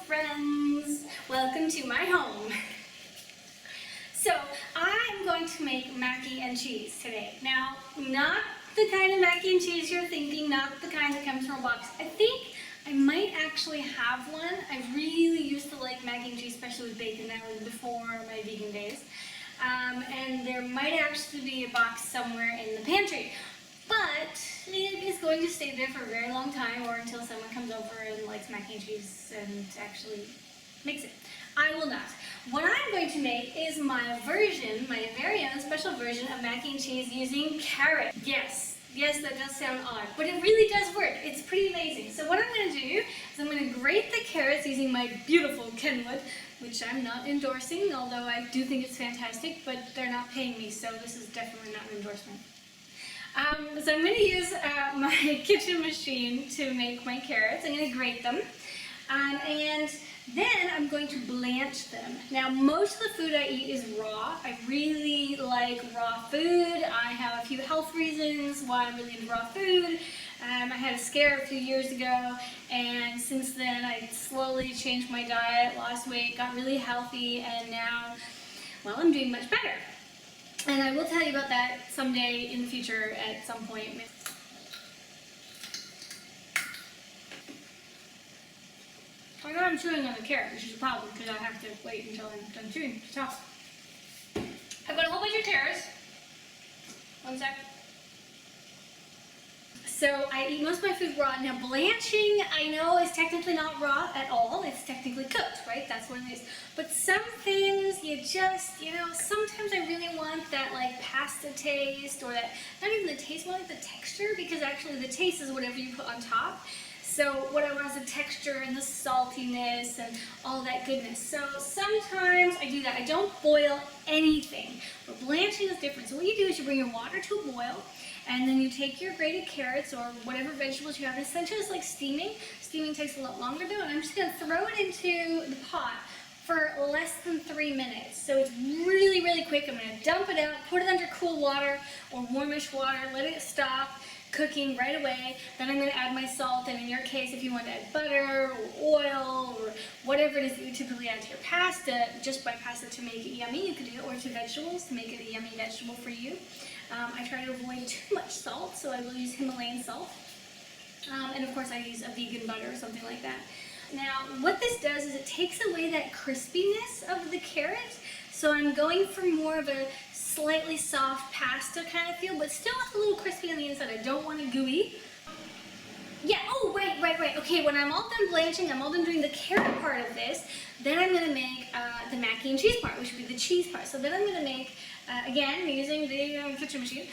friends! Welcome to my home. So I'm going to make macaroni and cheese today. Now, not the kind of macaroni and cheese you're thinking, not the kind that comes from a box. I think I might actually have one. I really used to like macaroni and cheese, especially with bacon. That was before my vegan days. And there might actually be a box somewhere in the pantry. But it is going to stay there for a very long time, or until someone comes over and likes mac and cheese and actually makes it. I will not. What I'm going to make is my version, my very own special version of mac and cheese using carrot. Yes, that does sound odd, but it really does work. It's pretty amazing. So what I'm going to do is I'm going to grate the carrots using my beautiful Kenwood, which I'm not endorsing, although I do think it's fantastic, but they're not paying me, so this is definitely not an endorsement. So I'm going to use my kitchen machine to make my carrots. I'm going to grate them, and then I'm going to blanch them. Now, most of the food I eat is raw. I really like raw food. I have a few health reasons why I'm really into raw food. I had a scare a few years ago, and since then I slowly changed my diet, lost weight, got really healthy, and now, well, I'm doing much better. And I will tell you about that someday in the future at some point. I know I'm chewing on the carrot, which is a problem because I have to wait until I'm done chewing to talk. I've got a whole bunch of carrots. One sec. So I eat most of my food raw. Now blanching, I know, is technically not raw at all. It's technically cooked, right? That's what it is. But some things you just, sometimes I really want that like pasta taste, or that, not even the taste, more like the texture, because actually the taste is whatever you put on top. So what I want is the texture and the saltiness and all that goodness. So sometimes I do that. I don't boil anything, but blanching is different. So what you do is you bring your water to a boil, and then you take your grated carrots or whatever vegetables you have. Essentially it's like steaming. Steaming takes a lot longer though, and I'm just going to throw it into the pot for less than 3 minutes. So it's really, really quick. I'm going to dump it out, put it under cool water or warmish water, let it stop cooking right away. Then I'm going to add my salt, and in your case, if you want to add butter or oil or whatever it is that you typically add to your pasta, just by pasta to make it yummy, you could do it, or to vegetables to make it a yummy vegetable for you. I try to avoid too much salt, so I will use Himalayan salt. And of course I use a vegan butter or something like that. Now what this does is it takes away that crispiness of the carrot, so I'm going for more of a slightly soft pasta kind of feel, but still a little crispy on the inside. I don't want it gooey. Yeah, oh, right. Okay, when I'm all done blanching, I'm all done doing the carrot part of this, then I'm going to make the mac and cheese part, which would be the cheese part. So then I'm going to make, again, using the kitchen machine,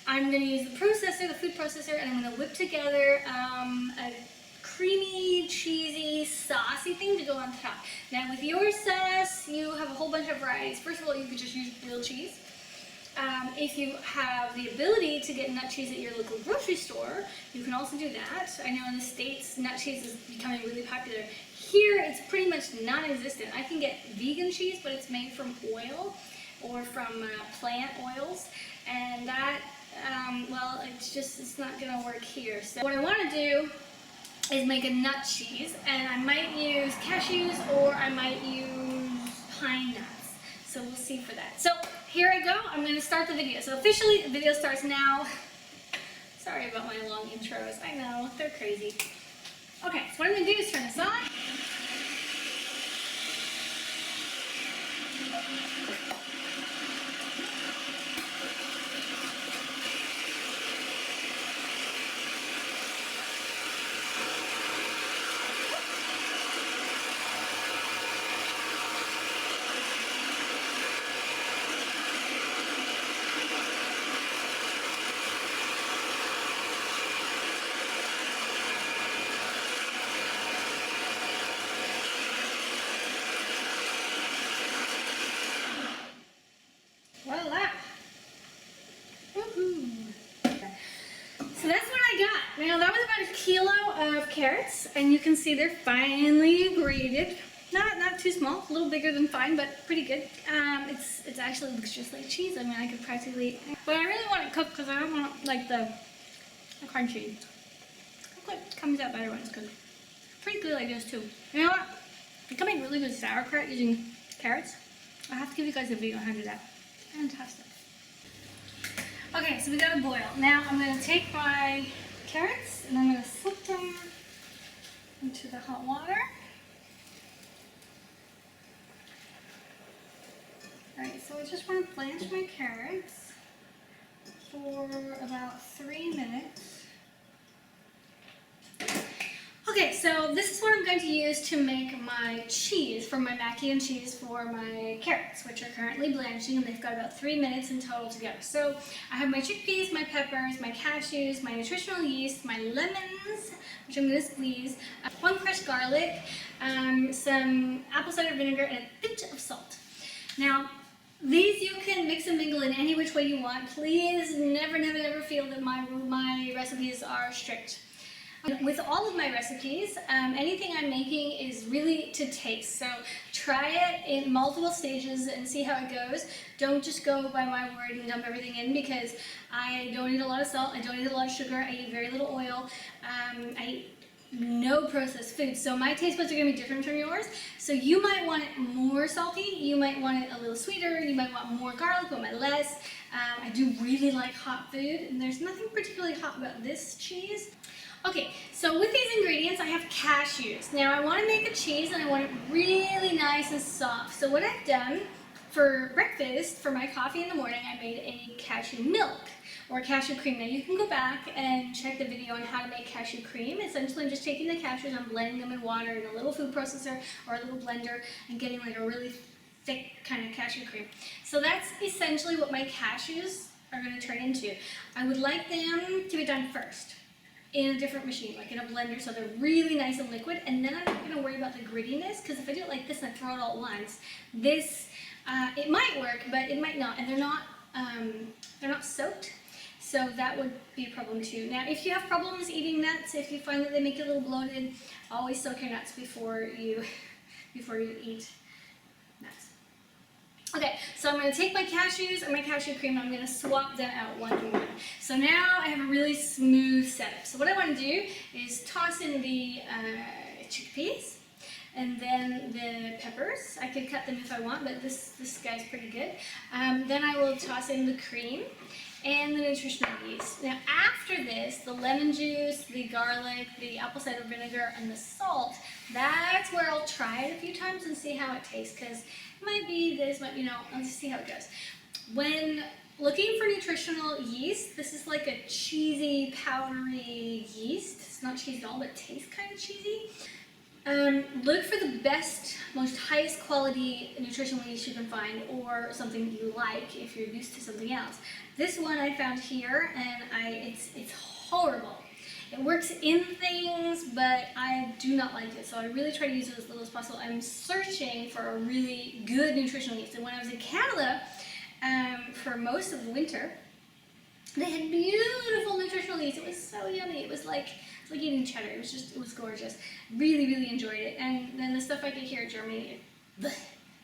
I'm going to use the processor, the food processor, and I'm going to whip together a creamy, cheesy, saucy thing to go on top. Now with your sauce, you have a whole bunch of varieties. First of all, you could just use real cheese. If you have the ability to get nut cheese at your local grocery store, you can also do that. I know in the States, nut cheese is becoming really popular. Here, it's pretty much non-existent. I can get vegan cheese, but it's made from oil or from plant oils, and that, well, it's not going to work here. So what I want to do is make a nut cheese, and I might use cashews or I might use pine nuts. So we'll see for that. So here I go. I'm going to start the video. So officially the video starts now. Sorry about my long intros. I know, they're crazy. Okay, so what I'm going to do is turn this on. Voila! Woohoo! So that's what I got. Now that was about 1 kilo of carrots, and you can see they're finely grated. Not too small, a little bigger than fine, but pretty good. It actually looks just like cheese. I mean, I could practically, but I really want it cooked because I don't want like the crunchy. It comes out better when it's cooked. Pretty good like this too. You know what? I can make really good sauerkraut using carrots. I'll have to give you guys a video on how to do that. Fantastic. Okay, so we got a boil. Now I'm going to take my carrots and I'm going to slip them into the hot water. Alright, so I just want to blanch my carrots for about 3 minutes. Okay, so this is what I'm going to use to make my cheese, for my mac and cheese for my carrots, which are currently blanching, and they've got about 3 minutes in total to go. So I have my chickpeas, my peppers, my cashews, my nutritional yeast, my lemons, which I'm going to squeeze, 1 crushed garlic, some apple cider vinegar, and a pinch of salt. Now, these you can mix and mingle in any which way you want. Please never, never, never feel that my recipes are strict. With all of my recipes, anything I'm making is really to taste. So try it in multiple stages and see how it goes. Don't just go by my word and dump everything in, because I don't eat a lot of salt, I don't eat a lot of sugar, I eat very little oil, I eat no processed food. So my taste buds are going to be different from yours. So you might want it more salty, you might want it a little sweeter, you might want more garlic, but less. I do really like hot food, and there's nothing particularly hot about this cheese. Okay, so with these ingredients, I have cashews. Now I want to make a cheese and I want it really nice and soft. So what I've done for breakfast, for my coffee in the morning, I made a cashew milk or cashew cream. Now you can go back and check the video on how to make cashew cream. Essentially, I'm just taking the cashews, I'm blending them in water in a little food processor or a little blender and getting like a really thick kind of cashew cream. So that's essentially what my cashews are going to turn into. I would like them to be done first in a different machine, like in a blender, so they're really nice and liquid, and then I'm not going to worry about the grittiness, because if I do it like this and I throw it all at once, this, it might work, but it might not, and they're not soaked, so that would be a problem too. Now, if you have problems eating nuts, if you find that they make you a little bloated, always soak your nuts before you eat nuts. Okay, so I'm going to take my cashews and my cashew cream, I'm going to swap them out one to one. So now I have a really smooth setup. So what I want to do is toss in the chickpeas, and then the peppers. I could cut them if I want, but this guy's pretty good. Then I will toss in the cream and the nutritional yeast. Now after this, the lemon juice, the garlic, the apple cider vinegar, and the salt, that's where I'll try it a few times and see how it tastes, because it might be this, might, I'll just see how it goes. When looking for nutritional yeast, this is like a cheesy, powdery yeast. It's not cheesy at all, but it tastes kind of cheesy. Look for the best, most highest quality nutritional yeast you can find, or something you like if you're used to something else. This one I found here, and it's horrible. It works in things, but I do not like it, so I really try to use it as little as possible. I'm searching for a really good nutritional yeast, and when I was in Canada for most of the winter, they had beautiful nutritional yeast. It was so yummy. It was like eating cheddar. It was gorgeous. Really, really enjoyed it. And then the stuff I get here in Germany, it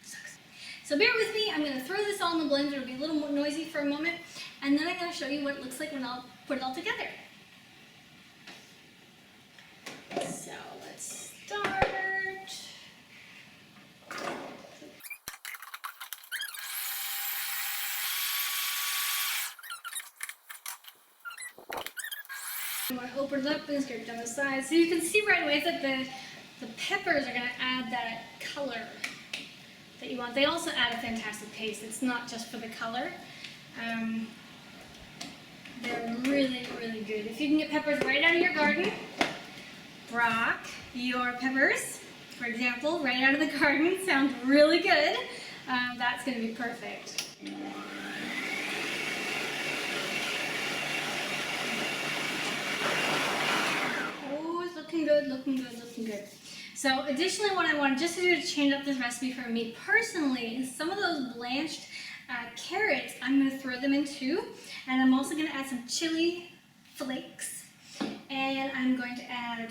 sucks. So bear with me. I'm going to throw this all in the blender. It'll be a little more noisy for a moment, and then I'm going to show you what it looks like when I'll put it all together. So let's start. I'm going to open it up and scrape down the sides. So you can see right away that the peppers are going to add that color that you want. They also add a fantastic taste. It's not just for the color. They're really, really good. If you can get peppers right out of your garden, Brock, your peppers, for example, right out of the garden, sound really good. That's going to be perfect. Oh, it's looking good, looking good, looking good. So additionally, what I want just to do to change up this recipe for me personally is some of those blanched carrots, I'm going to throw them in too. And I'm also going to add some chili flakes. And I'm going to add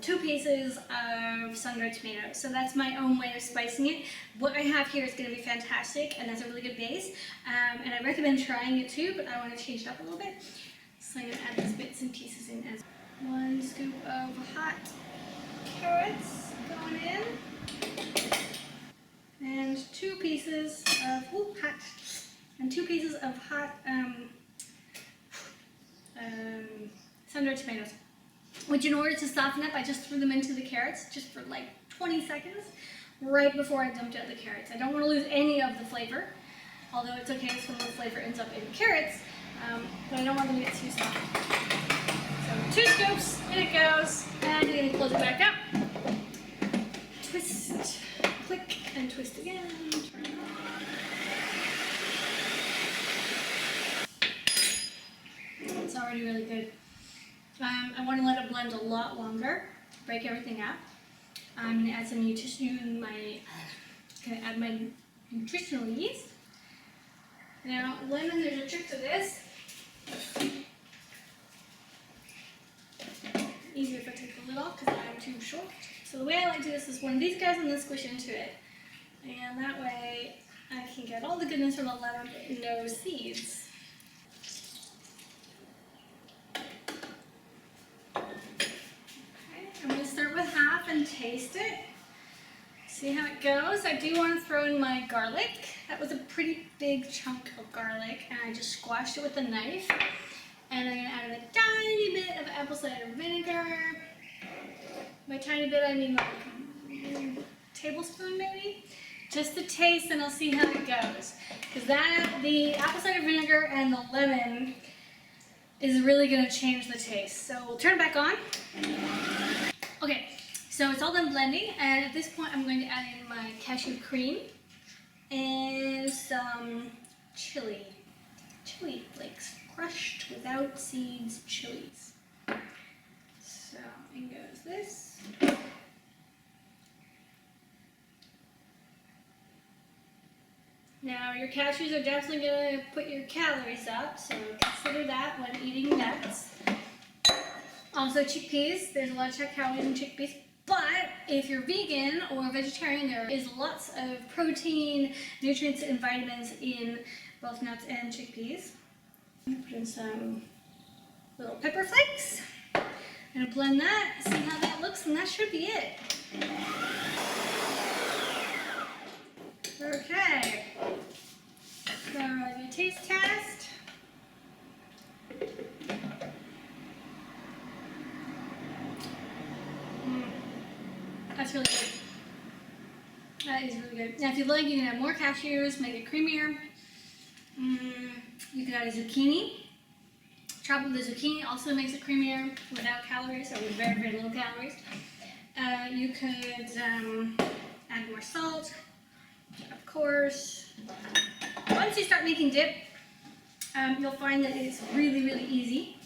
2 pieces of sun-dried tomatoes. So that's my own way of spicing it. What I have here is going to be fantastic, and that's a really good base. And I recommend trying it too, but I want to change it up a little bit. So I'm going to add these bits and pieces in as 1 scoop of hot carrots going in. hot, and 2 pieces of hot sun-dried tomatoes, which in order to soften up, I just threw them into the carrots just for like 20 seconds right before I dumped out the carrots. I don't want to lose any of the flavor, although it's okay if some of the flavor ends up in the carrots, but I don't want them to get too soft. So 2 scoops, in it goes, and I'm going to close it back up. Twist, click, and twist again. Turn it on. It's already really good. I want to let it blend a lot longer, break everything up. I'm going to add some nutritional yeast. Now, lemon, there's a trick to this. Easier if I take the lid off because I'm too short. So the way I like to do this is one of these guys and then squish into it. And that way I can get all the goodness from the lemon but no seeds. I'm going to start with half and taste it. See how it goes. I do want to throw in my garlic. That was a pretty big chunk of garlic, and I just squashed it with a knife. And I'm going to add a tiny bit of apple cider vinegar. By tiny bit, I mean like a tablespoon maybe. Just to taste, and I'll see how it goes. Because the apple cider vinegar and the lemon is really going to change the taste. So we'll turn it back on. Okay, so it's all done blending, and at this point I'm going to add in my cashew cream and some chili flakes, crushed without seeds chilies. So in goes this. Now your cashews are definitely going to put your calories up, so consider that when eating nuts. Also chickpeas, there's a lot of calories in chickpeas, but if you're vegan or vegetarian, there is lots of protein, nutrients, and vitamins in both nuts and chickpeas. I'm going to put in some little pepper flakes. I'm going to blend that, see how that looks, and that should be it. Okay, so I'll do a taste test. That's really good. That is really good. Now if you'd like, you can add more cashews, make it creamier. You can add a zucchini. Chop up the zucchini, also makes it creamier without calories, or with very, very little calories. You could add more salt, of course. Once you start making dip, you'll find that it's really, really easy.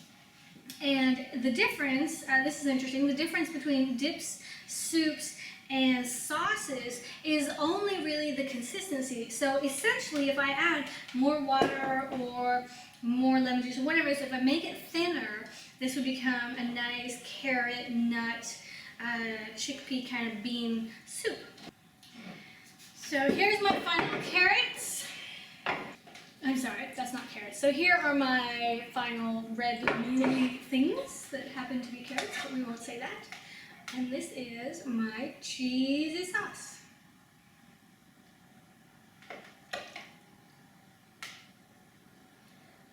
And the difference, this is interesting, the difference between dips, soups, and sauces is only really the consistency. So essentially, if I add more water or more lemon juice or whatever it is, if I make it thinner, this would become a nice carrot, nut, chickpea kind of bean soup. So here's my final carrots. I'm sorry, that's not carrots. So here are my final red mealy things that happen to be carrots, but we won't say that. And this is my cheesy sauce.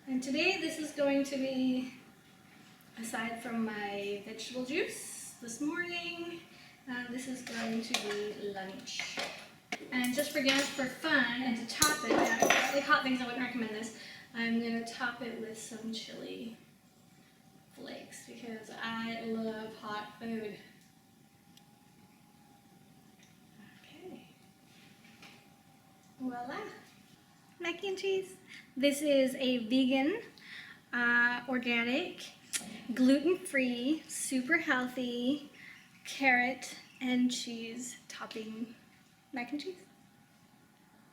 And today this is going to be, aside from my vegetable juice this morning, this is going to be lunch. And just for fun, and to top it, like hot things, I wouldn't recommend this, I'm going to top it with some chili flakes because I love hot food. Okay. Voila. Mac and cheese. This is a vegan, organic, gluten-free, super healthy carrot and cheese topping mac and cheese.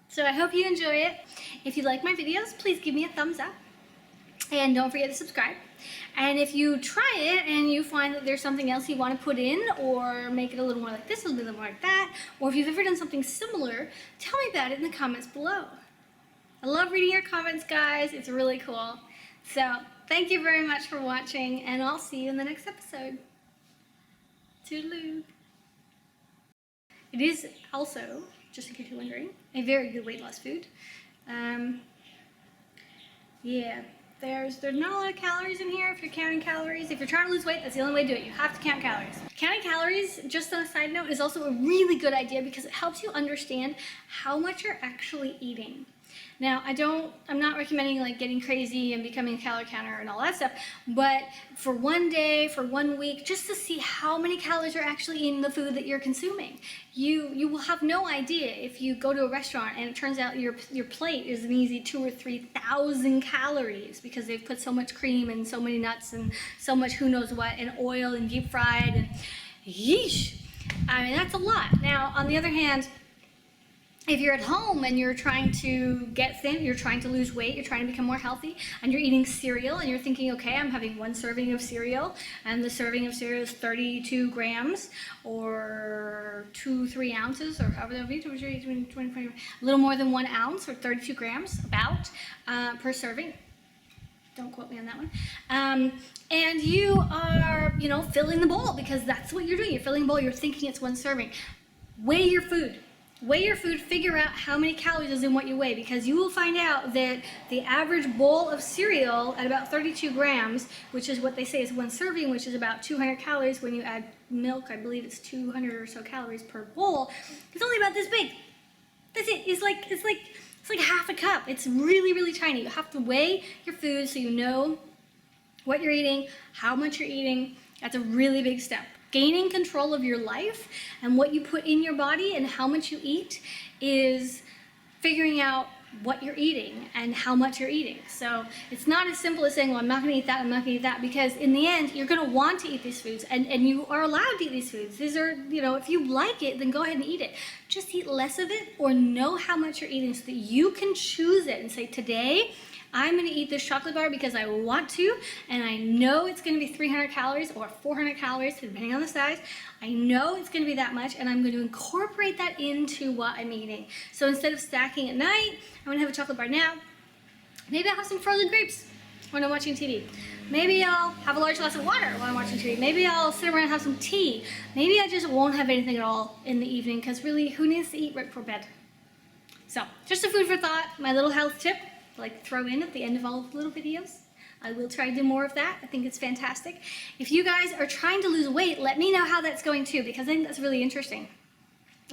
So I hope you enjoy it. If you like my videos, please give me a thumbs up. And don't forget to subscribe. And if you try it and you find that there's something else you want to put in, or make it a little more like this, a little more like that, or if you've ever done something similar, tell me about it in the comments below. I love reading your comments, guys. It's really cool. So thank you very much for watching, and I'll see you in the next episode. Toodaloo. It is also, just in case you're wondering, a very good weight loss food. Yeah, there's not a lot of calories in here if you're counting calories. If you're trying to lose weight, that's the only way to do it. You have to count calories. Counting calories, just on a side note, is also a really good idea because it helps you understand how much you're actually eating. Now, I'm not recommending like getting crazy and becoming a calorie counter and all that stuff, but for one day, for 1 week, just to see how many calories you're actually in the food that you're consuming. You will have no idea if you go to a restaurant and it turns out your plate is an easy 2,000 or 3,000 calories because they've put so much cream and so many nuts and so much who knows what and oil and deep fried and yeesh. I mean, that's a lot. Now, on the other hand, if you're at home and you're trying to get thin, you're trying to lose weight, you're trying to become more healthy, and you're eating cereal and you're thinking, okay, I'm having 1 serving of cereal, and the serving of cereal is 32 grams or 2-3 ounces, or however that would be, 20, a little more than 1 ounce or 32 grams about per serving. Don't quote me on that one. And you are, filling the bowl because that's what you're doing. You're filling the bowl, you're thinking it's 1 serving. Weigh your food. Weigh your food, figure out how many calories is in what you weigh, because you will find out that the average bowl of cereal at about 32 grams, which is what they say is 1 serving, which is about 200 calories. When you add milk, I believe it's 200 or so calories per bowl. It's only about this big. That's it. It's like half a cup. It's really, really tiny. You have to weigh your food so you know what you're eating, how much you're eating. That's a really big step. Gaining control of your life and what you put in your body and how much you eat is figuring out what you're eating and how much you're eating. So it's not as simple as saying, well, I'm not going to eat that, I'm not going to eat that, because in the end, you're going to want to eat these foods, and you are allowed to eat these foods. These are, if you like it, then go ahead and eat it. Just eat less of it or know how much you're eating so that you can choose it and say, today, I'm going to eat this chocolate bar because I want to, and I know it's going to be 300 calories or 400 calories, depending on the size. I know it's going to be that much, and I'm going to incorporate that into what I'm eating. So instead of snacking at night, I'm going to have a chocolate bar now. Maybe I'll have some frozen grapes when I'm watching TV. Maybe I'll have a large glass of water while I'm watching TV. Maybe I'll sit around and have some tea. Maybe I just won't have anything at all in the evening, because really, who needs to eat right before bed? So, just a food for thought, my little health tip. Like throw in at the end of all of the little videos. I will try to do more of that. I think it's fantastic. If you guys are trying to lose weight, let me know how that's going too, because I think that's really interesting.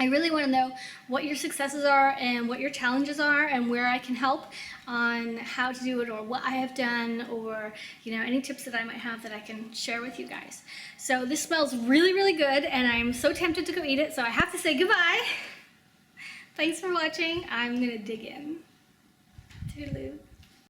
I really want to know what your successes are and what your challenges are and where I can help on how to do it, or what I have done, or any tips that I might have that I can share with you guys. So this smells really, really good, and I'm so tempted to go eat it, so I have to say goodbye. Thanks for watching. I'm gonna dig in. Toodaloo.